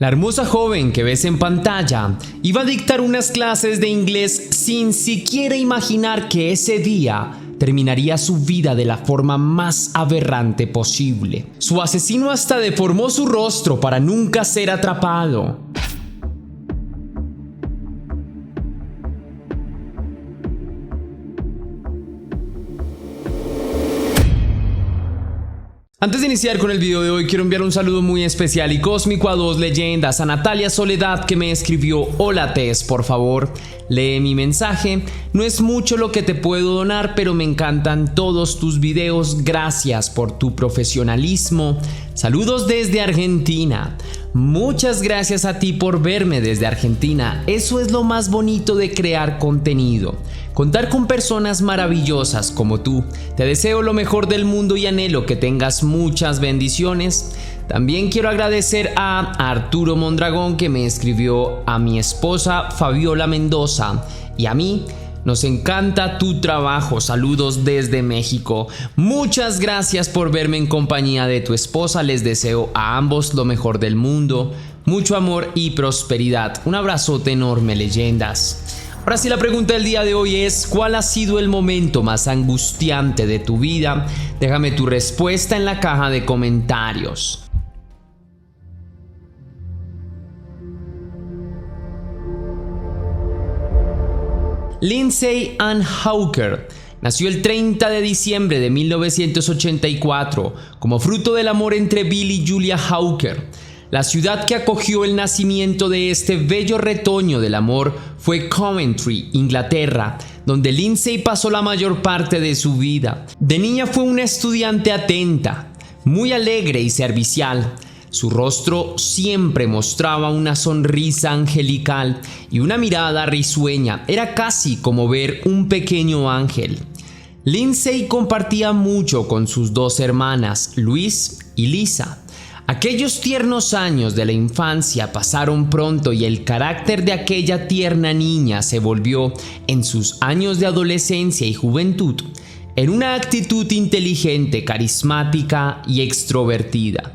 La hermosa joven que ves en pantalla iba a dictar unas clases de inglés sin siquiera imaginar que ese día terminaría su vida de la forma más aberrante posible. Su asesino hasta deformó su rostro para nunca ser atrapado. Antes de iniciar con el video de hoy, quiero enviar un saludo muy especial y cósmico a dos leyendas, a Natalia Soledad, que me escribió: hola Tess, por favor, lee mi mensaje. No es mucho lo que te puedo donar, pero me encantan todos tus videos. Gracias por tu profesionalismo. Saludos desde Argentina. Muchas gracias a ti por verme desde Argentina. Eso es lo más bonito de crear contenido. Contar con personas maravillosas como tú. Te deseo lo mejor del mundo y anhelo que tengas muchas bendiciones. También quiero agradecer a Arturo Mondragón, que me escribió: a mi esposa Fabiola Mendoza y a mí nos encanta tu trabajo. Saludos desde México. Muchas gracias por verme en compañía de tu esposa. Les deseo a ambos lo mejor del mundo, mucho amor y prosperidad. Un abrazote enorme, leyendas. Ahora sí, la pregunta del día de hoy es: ¿cuál ha sido el momento más angustiante de tu vida? Déjame tu respuesta en la caja de comentarios. Lindsay Ann Hawker nació el 30 de diciembre de 1984 como fruto del amor entre Bill y Julia Hawker. La ciudad que acogió el nacimiento de este bello retoño del amor fue Coventry, Inglaterra, donde Lindsay pasó la mayor parte de su vida. De niña fue una estudiante atenta, muy alegre y servicial. Su rostro siempre mostraba una sonrisa angelical y una mirada risueña. Era casi como ver un pequeño ángel. Lindsay compartía mucho con sus dos hermanas, Louise y Lisa. Aquellos tiernos años de la infancia pasaron pronto y el carácter de aquella tierna niña se volvió, en sus años de adolescencia y juventud, en una actitud inteligente, carismática y extrovertida.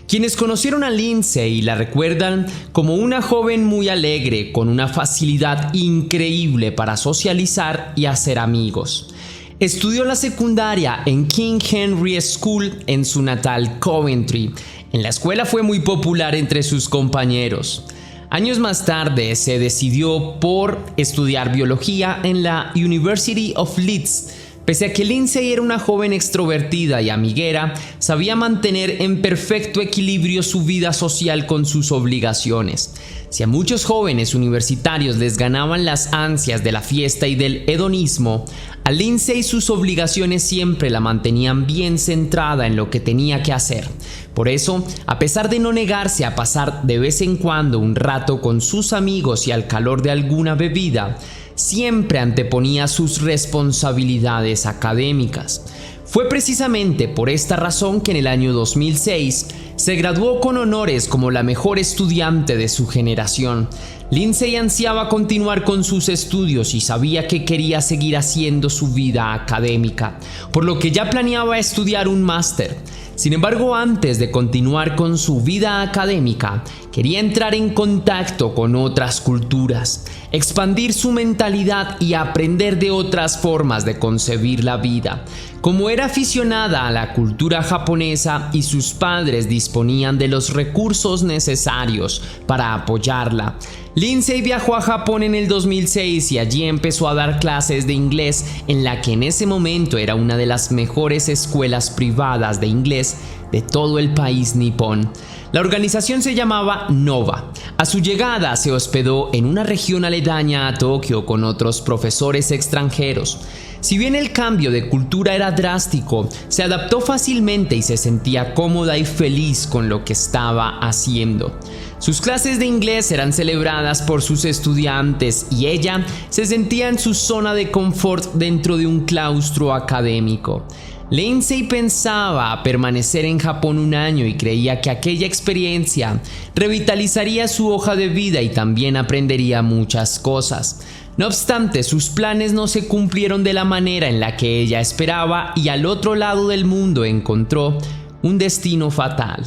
Quienes conocieron a Lindsay la recuerdan como una joven muy alegre, con una facilidad increíble para socializar y hacer amigos. Estudió la secundaria en King Henry School en su natal Coventry. En la escuela fue muy popular entre sus compañeros. Años más tarde se decidió por estudiar biología en la University of Leeds. Pese a que Lindsay era una joven extrovertida y amiguera, sabía mantener en perfecto equilibrio su vida social con sus obligaciones. Si a muchos jóvenes universitarios les ganaban las ansias de la fiesta y del hedonismo, a Lindsay sus obligaciones siempre la mantenían bien centrada en lo que tenía que hacer. Por eso, a pesar de no negarse a pasar de vez en cuando un rato con sus amigos y al calor de alguna bebida, siempre anteponía sus responsabilidades académicas. Fue precisamente por esta razón que en el año 2006 se graduó con honores como la mejor estudiante de su generación. Lindsay ansiaba continuar con sus estudios y sabía que quería seguir haciendo su vida académica, por lo que ya planeaba estudiar un máster. Sin embargo, antes de continuar con su vida académica, quería entrar en contacto con otras culturas, expandir su mentalidad y aprender de otras formas de concebir la vida. Como era aficionada a la cultura japonesa y sus padres disponían de los recursos necesarios para apoyarla, Lindsay viajó a Japón en el 2006 y allí empezó a dar clases de inglés en la que en ese momento era una de las mejores escuelas privadas de inglés de todo el país nipón. La organización se llamaba Nova. A su llegada se hospedó en una región aledaña a Tokio con otros profesores extranjeros. Si bien el cambio de cultura era drástico, se adaptó fácilmente y se sentía cómoda y feliz con lo que estaba haciendo. Sus clases de inglés eran celebradas por sus estudiantes y ella se sentía en su zona de confort dentro de un claustro académico. Lindsay pensaba permanecer en Japón un año y creía que aquella experiencia revitalizaría su hoja de vida y también aprendería muchas cosas. No obstante, sus planes no se cumplieron de la manera en la que ella esperaba y al otro lado del mundo encontró un destino fatal.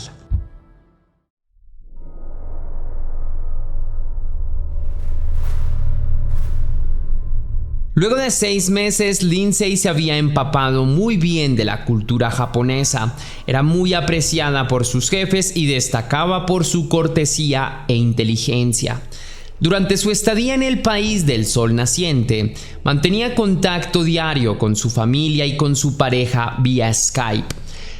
Luego de 6 meses, Lindsay se había empapado muy bien de la cultura japonesa. Era muy apreciada por sus jefes y destacaba por su cortesía e inteligencia. Durante su estadía en el país del sol naciente, mantenía contacto diario con su familia y con su pareja vía Skype.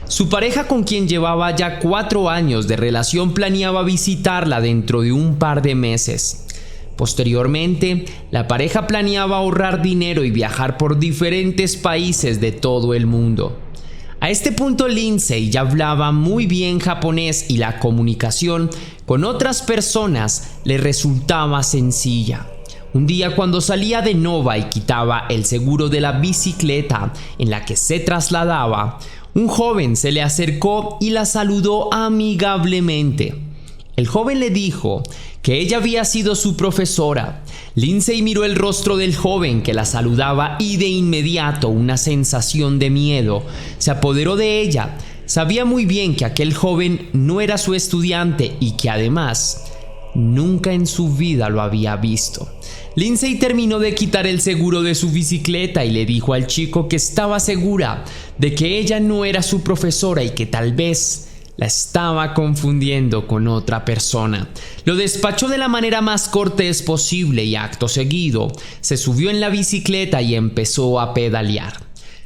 Su pareja, con quien llevaba ya 4 años de relación, planeaba visitarla dentro de un par de meses. Posteriormente, la pareja planeaba ahorrar dinero y viajar por diferentes países de todo el mundo. A este punto, Lindsay ya hablaba muy bien japonés y la comunicación con otras personas le resultaba sencilla. Un día, cuando salía de Nova y quitaba el seguro de la bicicleta en la que se trasladaba, un joven se le acercó y la saludó amigablemente. El joven le dijo que ella había sido su profesora. Lindsay miró el rostro del joven que la saludaba y de inmediato una sensación de miedo se apoderó de ella. Sabía muy bien que aquel joven no era su estudiante y que además nunca en su vida lo había visto. Lindsay terminó de quitar el seguro de su bicicleta y le dijo al chico que estaba segura de que ella no era su profesora y que tal vez la estaba confundiendo con otra persona. Lo despachó de la manera más cortés posible y acto seguido se subió en la bicicleta y empezó a pedalear.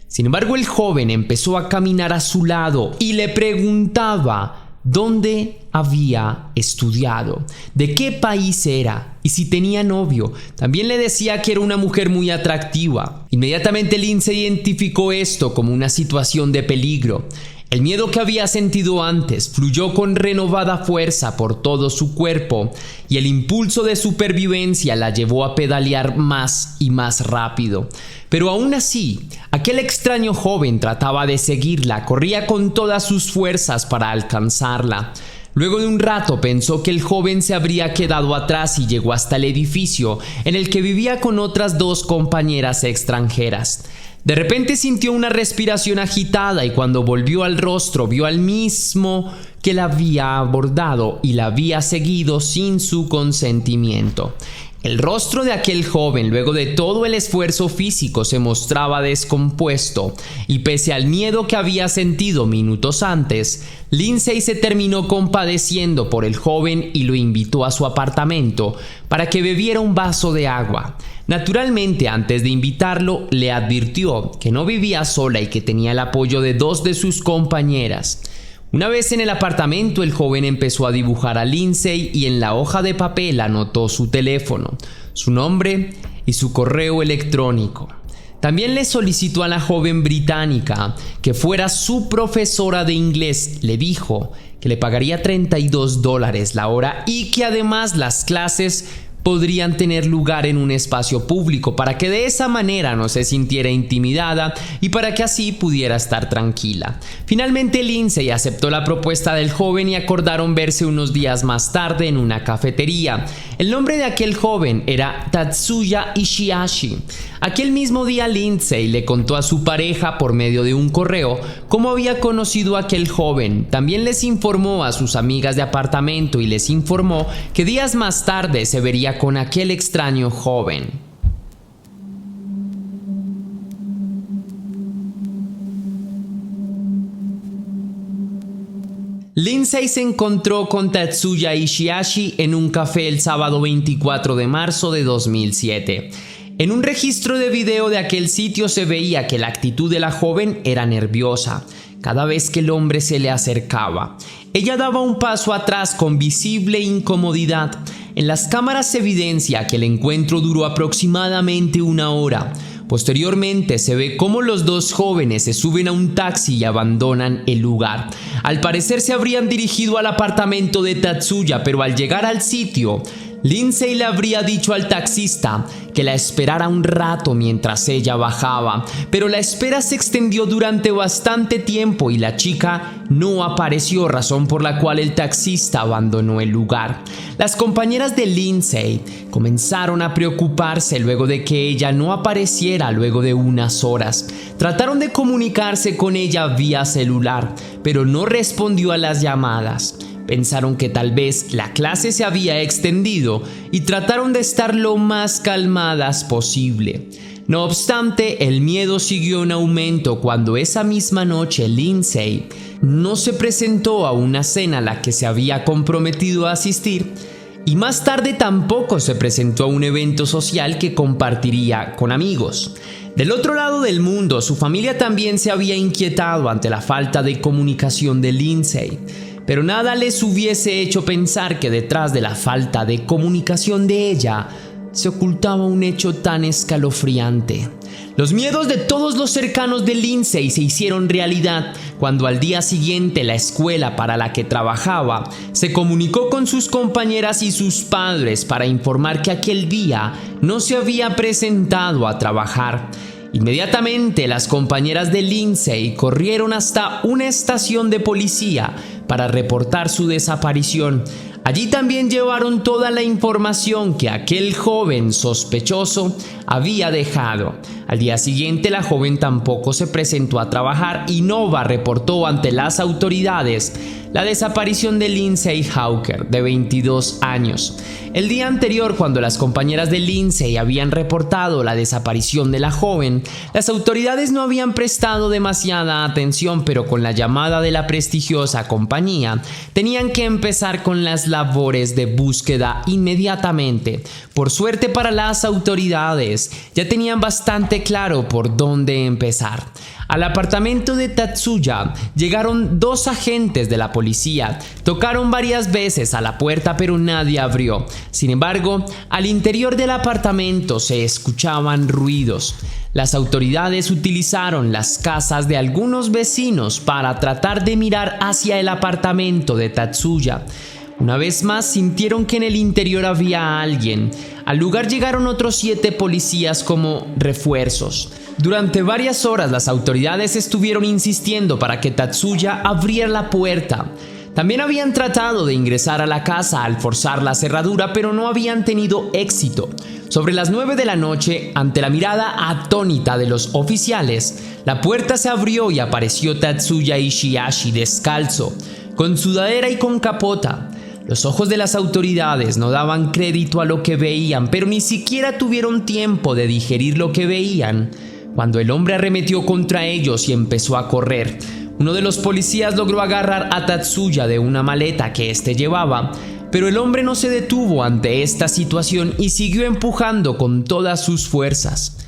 Sin embargo, el joven empezó a caminar a su lado y le preguntaba dónde había estudiado, de qué país era y si tenía novio. También le decía que era una mujer muy atractiva. Inmediatamente Lindsay identificó esto como una situación de peligro. El miedo que había sentido antes fluyó con renovada fuerza por todo su cuerpo y el impulso de supervivencia la llevó a pedalear más y más rápido. Pero aún así, aquel extraño joven trataba de seguirla, corría con todas sus fuerzas para alcanzarla. Luego de un rato pensó que el joven se habría quedado atrás y llegó hasta el edificio en el que vivía con otras 2 compañeras extranjeras. De repente sintió una respiración agitada y cuando volvió al rostro vio al mismo que la había abordado y la había seguido sin su consentimiento. El rostro de aquel joven, luego de todo el esfuerzo físico, se mostraba descompuesto y pese al miedo que había sentido minutos antes, Lindsay se terminó compadeciendo por el joven y lo invitó a su apartamento para que bebiera un vaso de agua. Naturalmente, antes de invitarlo, le advirtió que no vivía sola y que tenía el apoyo de 2 de sus compañeras. Una vez en el apartamento, el joven empezó a dibujar a Lindsay y en la hoja de papel anotó su teléfono, su nombre y su correo electrónico. También le solicitó a la joven británica que fuera su profesora de inglés. Le dijo que le pagaría $32 la hora y que además las clases podrían tener lugar en un espacio público para que de esa manera no se sintiera intimidada y para que así pudiera estar tranquila. Finalmente Lindsay aceptó la propuesta del joven y acordaron verse unos días más tarde en una cafetería. El nombre de aquel joven era Tatsuya Ishihashi. Aquel mismo día Lindsay le contó a su pareja por medio de un correo cómo había conocido a aquel joven. También les informó a sus amigas de apartamento y les informó que días más tarde se vería con aquel extraño joven. Lindsay se encontró con Tatsuya Ishihashi en un café el sábado 24 de marzo de 2007. En un registro de video de aquel sitio se veía que la actitud de la joven era nerviosa cada vez que el hombre se le acercaba. Ella daba un paso atrás con visible incomodidad. En las cámaras se evidencia que el encuentro duró aproximadamente 1 hora. Posteriormente se ve cómo los 2 jóvenes se suben a un taxi y abandonan el lugar. Al parecer se habrían dirigido al apartamento de Tatsuya, pero al llegar al sitio, Lindsay le habría dicho al taxista que la esperara un rato mientras ella bajaba, pero la espera se extendió durante bastante tiempo y la chica no apareció, razón por la cual el taxista abandonó el lugar. Las compañeras de Lindsay comenzaron a preocuparse luego de que ella no apareciera luego de unas horas. Trataron de comunicarse con ella vía celular, pero no respondió a las llamadas. Pensaron que tal vez la clase se había extendido y trataron de estar lo más calmadas posible. No obstante, el miedo siguió en aumento cuando esa misma noche Lindsay no se presentó a una cena a la que se había comprometido a asistir, y más tarde tampoco se presentó a un evento social que compartiría con amigos. Del otro lado del mundo, su familia también se había inquietado ante la falta de comunicación de Lindsay, pero nada les hubiese hecho pensar que detrás de la falta de comunicación de ella se ocultaba un hecho tan escalofriante. Los miedos de todos los cercanos de Lindsay se hicieron realidad cuando al día siguiente la escuela para la que trabajaba se comunicó con sus compañeras y sus padres para informar que aquel día no se había presentado a trabajar. Inmediatamente las compañeras de Lindsay corrieron hasta una estación de policía para reportar su desaparición. Allí también llevaron toda la información que aquel joven sospechoso había dejado. Al día siguiente la joven tampoco se presentó a trabajar y Nova reportó ante las autoridades la desaparición de Lindsay Hawker, de 22 años. El día anterior, cuando las compañeras de Lindsay habían reportado la desaparición de la joven, las autoridades no habían prestado demasiada atención, pero con la llamada de la prestigiosa compañía, tenían que empezar con las labores de búsqueda inmediatamente. Por suerte para las autoridades, ya tenían bastante claro por dónde empezar. Al apartamento de Tatsuya llegaron 2 agentes de la policía. Tocaron varias veces a la puerta, pero nadie abrió. Sin embargo, al interior del apartamento se escuchaban ruidos. Las autoridades utilizaron las casas de algunos vecinos para tratar de mirar hacia el apartamento de Tatsuya. Una vez más sintieron que en el interior había alguien. Al lugar llegaron otros 7 policías como refuerzos. Durante varias horas las autoridades estuvieron insistiendo para que Tatsuya abriera la puerta. También habían tratado de ingresar a la casa al forzar la cerradura, pero no habían tenido éxito. Sobre las 9 de la noche, ante la mirada atónita de los oficiales, la puerta se abrió y apareció Tatsuya Ishihashi descalzo, con sudadera y con capota. Los ojos de las autoridades no daban crédito a lo que veían, pero ni siquiera tuvieron tiempo de digerir lo que veían cuando el hombre arremetió contra ellos y empezó a correr. Uno de los policías logró agarrar a Tatsuya de una maleta que éste llevaba, pero el hombre no se detuvo ante esta situación y siguió empujando con todas sus fuerzas.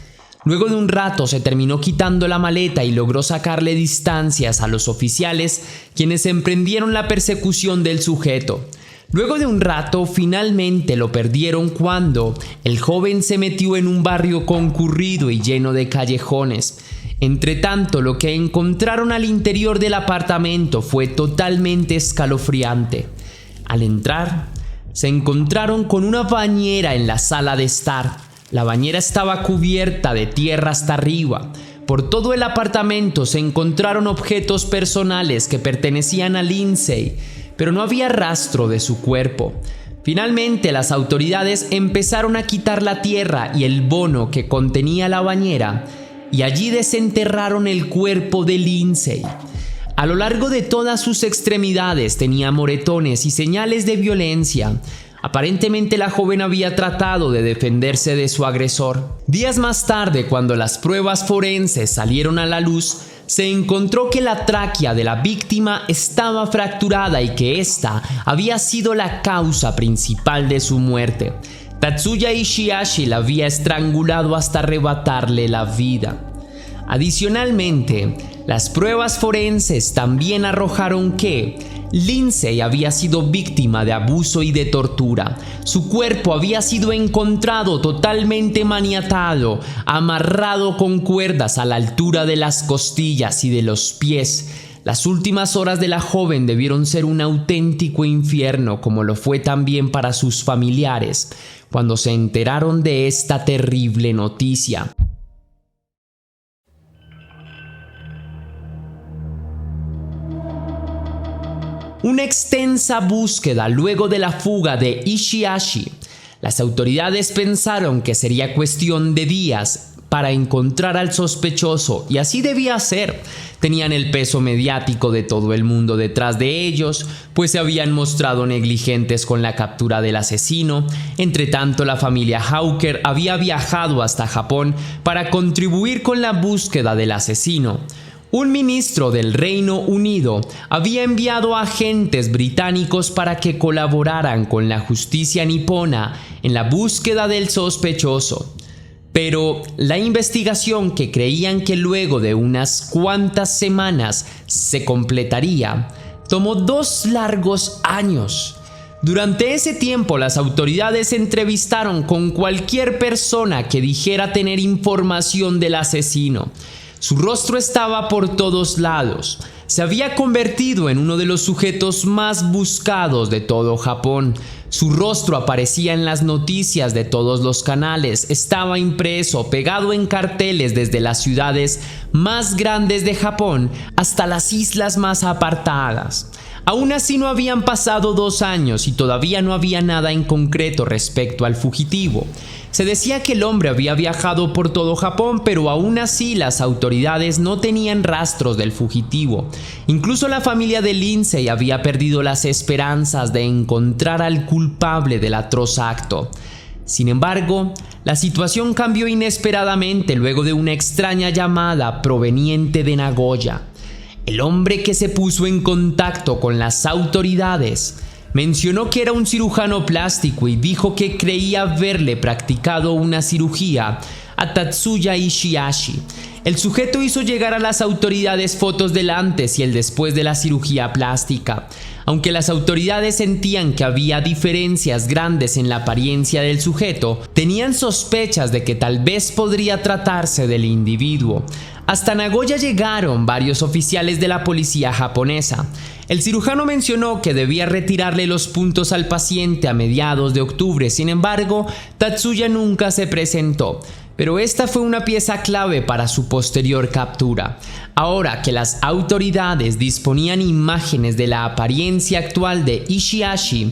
Luego de un rato se terminó quitando la maleta y logró sacarle distancias a los oficiales, quienes emprendieron la persecución del sujeto. Luego de un rato, finalmente lo perdieron cuando el joven se metió en un barrio concurrido y lleno de callejones. Entretanto, lo que encontraron al interior del apartamento fue totalmente escalofriante. Al entrar, se encontraron con una bañera en la sala de estar. La bañera estaba cubierta de tierra hasta arriba. Por todo el apartamento se encontraron objetos personales que pertenecían a Lindsay, pero no había rastro de su cuerpo. Finalmente, las autoridades empezaron a quitar la tierra y el bono que contenía la bañera, y allí desenterraron el cuerpo de Lindsay. A lo largo de todas sus extremidades tenía moretones y señales de violencia. Aparentemente la joven había tratado de defenderse de su agresor. Días más tarde, cuando las pruebas forenses salieron a la luz, se encontró que la tráquea de la víctima estaba fracturada y que esta había sido la causa principal de su muerte. Tatsuya Ishihashi la había estrangulado hasta arrebatarle la vida. Adicionalmente, las pruebas forenses también arrojaron que Lindsay había sido víctima de abuso y de tortura. Su cuerpo había sido encontrado totalmente maniatado, amarrado con cuerdas a la altura de las costillas y de los pies. Las últimas horas de la joven debieron ser un auténtico infierno, como lo fue también para sus familiares, cuando se enteraron de esta terrible noticia. Una extensa búsqueda luego de la fuga de Ishihashi. Las autoridades pensaron que sería cuestión de días para encontrar al sospechoso, y así debía ser. Tenían el peso mediático de todo el mundo detrás de ellos, pues se habían mostrado negligentes con la captura del asesino. Entre tanto, la familia Hawker había viajado hasta Japón para contribuir con la búsqueda del asesino. Un ministro del Reino Unido había enviado agentes británicos para que colaboraran con la justicia nipona en la búsqueda del sospechoso. Pero la investigación, que creían que luego de unas cuantas semanas se completaría, tomó 2 largos años. Durante ese tiempo, las autoridades entrevistaron con cualquier persona que dijera tener información del asesino. Su rostro estaba por todos lados. Se había convertido en uno de los sujetos más buscados de todo Japón. Su rostro aparecía en las noticias de todos los canales, estaba impreso, pegado en carteles desde las ciudades más grandes de Japón hasta las islas más apartadas. Aún así, no habían pasado 2 años y todavía no había nada en concreto respecto al fugitivo. Se decía que el hombre había viajado por todo Japón, pero aún así las autoridades no tenían rastros del fugitivo. Incluso la familia de Lindsay había perdido las esperanzas de encontrar al culpable del atroz acto. Sin embargo, la situación cambió inesperadamente luego de una extraña llamada proveniente de Nagoya. El hombre, que se puso en contacto con las autoridades, mencionó que era un cirujano plástico y dijo que creía haberle practicado una cirugía a Tatsuya Ishihashi. El sujeto hizo llegar a las autoridades fotos del antes y el después de la cirugía plástica. Aunque las autoridades sentían que había diferencias grandes en la apariencia del sujeto, tenían sospechas de que tal vez podría tratarse del individuo. Hasta Nagoya llegaron varios oficiales de la policía japonesa. El cirujano mencionó que debía retirarle los puntos al paciente a mediados de octubre. Sin embargo, Tatsuya nunca se presentó. Pero esta fue una pieza clave para su posterior captura. Ahora que las autoridades disponían imágenes de la apariencia actual de Ishihashi,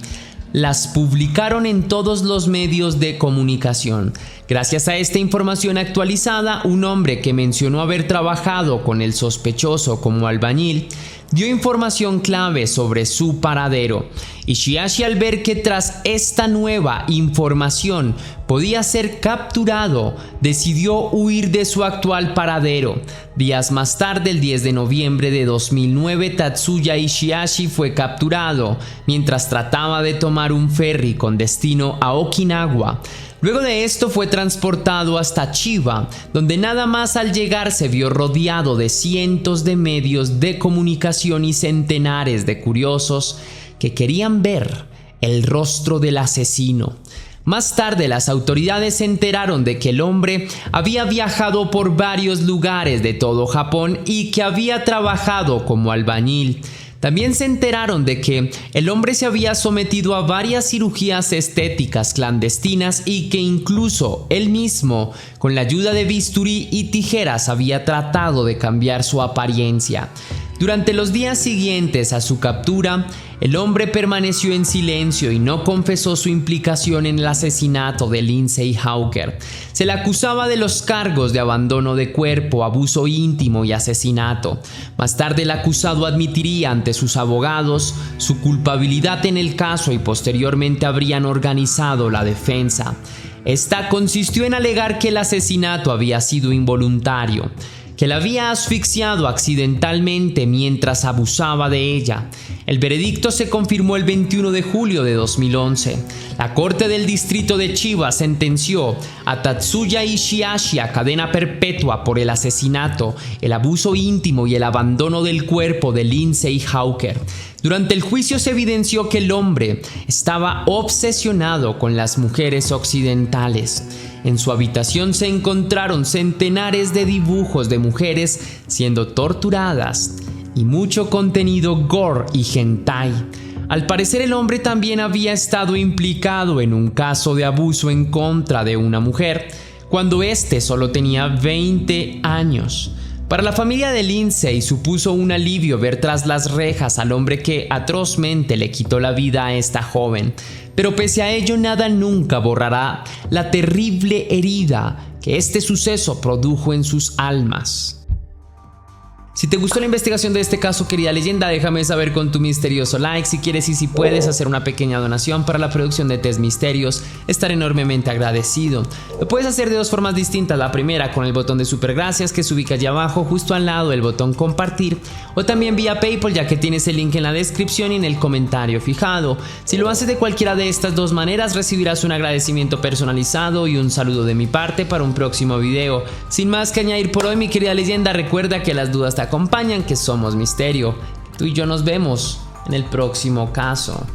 las publicaron en todos los medios de comunicación. Gracias a esta información actualizada, un hombre que mencionó haber trabajado con el sospechoso como albañil dio información clave sobre su paradero. Ishihashi, al ver que tras esta nueva información podía ser capturado, decidió huir de su actual paradero. Días más tarde, el 10 de noviembre de 2009, Tatsuya Ishihashi fue capturado mientras trataba de tomar un ferry con destino a Okinawa. Luego de esto fue transportado hasta Chiba, donde nada más al llegar se vio rodeado de cientos de medios de comunicación y centenares de curiosos que querían ver el rostro del asesino. Más tarde, las autoridades se enteraron de que el hombre había viajado por varios lugares de todo Japón y que había trabajado como albañil. También se enteraron de que el hombre se había sometido a varias cirugías estéticas clandestinas y que incluso él mismo, con la ayuda de bisturí y tijeras, había tratado de cambiar su apariencia. Durante los días siguientes a su captura, el hombre permaneció en silencio y no confesó su implicación en el asesinato de Lindsay Hawker. Se le acusaba de los cargos de abandono de cuerpo, abuso íntimo y asesinato. Más tarde, el acusado admitiría ante sus abogados su culpabilidad en el caso y posteriormente habrían organizado la defensa. Esta consistió en alegar que el asesinato había sido involuntario, que la había asfixiado accidentalmente mientras abusaba de ella. El veredicto se confirmó el 21 de julio de 2011. La Corte del Distrito de Chiba sentenció a Tatsuya Ishihashi a cadena perpetua por el asesinato, el abuso íntimo y el abandono del cuerpo de Lindsay Hawker. Durante el juicio se evidenció que el hombre estaba obsesionado con las mujeres occidentales. En su habitación se encontraron centenares de dibujos de mujeres siendo torturadas y mucho contenido gore y hentai. Al parecer, el hombre también había estado implicado en un caso de abuso en contra de una mujer cuando éste solo tenía 20 años. Para la familia de Lindsay supuso un alivio ver tras las rejas al hombre que atrozmente le quitó la vida a esta joven. Pero pese a ello, nada nunca borrará la terrible herida que este suceso produjo en sus almas. Si te gustó la investigación de este caso, querida leyenda, déjame saber con tu misterioso like. Si quieres y si puedes hacer una pequeña donación para la producción de Test Misterios, estaré enormemente agradecido. Lo puedes hacer de dos formas distintas. La primera con el botón de super gracias que se ubica allá abajo justo al lado del botón compartir, o también vía PayPal, ya que tienes el link en la descripción y en el comentario fijado. Si lo haces de cualquiera de estas dos maneras, recibirás un agradecimiento personalizado y un saludo de mi parte para un próximo video. Sin más que añadir por hoy, mi querida leyenda, recuerda que las dudas te acompañan, que somos misterio. Tú y yo nos vemos en el próximo caso.